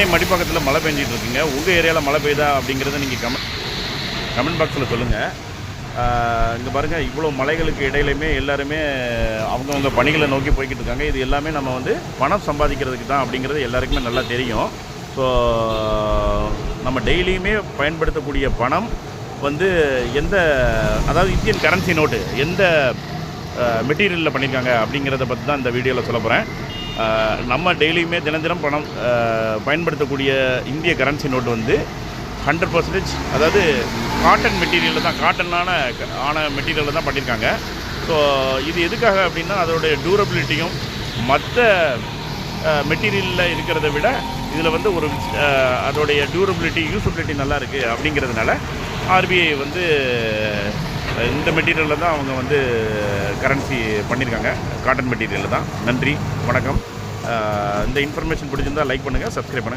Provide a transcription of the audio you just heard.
சென்னை மடிப்பாக்கத்தில் மழை பெஞ்சிட்டு இருக்குங்க. உங்கள் ஏரியாவில் மழை பெய்யுதா அப்படிங்கிறத நீங்கள் கமெண்ட் பாக்ஸில் சொல்லுங்கள். இங்கே பாருங்கள், இவ்வளோ மலைகளுக்கு இடையிலையுமே எல்லாருமே அவங்கவுங்க பணிகளை நோக்கி போய்கிட்டு இருக்காங்க. இது எல்லாமே நம்ம வந்து பணம் சம்பாதிக்கிறதுக்கு தான் அப்படிங்கிறது எல்லாருக்குமே நல்லா தெரியும். ஸோ நம்ம டெய்லியுமே பயன்படுத்தக்கூடிய பணம் வந்து அதாவது இந்தியன் கரன்சி நோட்டு எந்த மெட்டீரியலில் பண்ணியிருக்காங்க அப்படிங்கிறத பற்றி தான் இந்த வீடியோவில் சொல்ல போகிறேன். நம்ம டெய்லியுமே தினம் பணம் பயன்படுத்தக்கூடிய இந்திய கரன்சி நோட்டு வந்து 100% அதாவது காட்டன் மெட்டீரியலில் தான், ஆன மெட்டீரியலில் தான் பண்ணியிருக்காங்க. ஸோ இது எதுக்காக அப்படின்னா அதோடைய டியூரபிலிட்டியும் மற்ற மெட்டீரியலில் இருக்கிறத விட இதில் வந்து அதோடைய டியூரபிலிட்டி, யூஸபிலிட்டி நல்லா இருக்குது அப்படிங்கிறதுனால ஆர்பிஐ வந்து இந்த மெட்டீரியலில் தான் அவங்க வந்து கரன்சி பண்ணியிருக்காங்க, காட்டன் மெட்டீரியலில் தான். நன்றி, வணக்கம். இந்த இன்ஃபர்மேஷன் பிடிச்சிருந்தால் லைக் பண்ணுங்கள், சப்ஸ்கிரைப் பண்ணுங்கள்.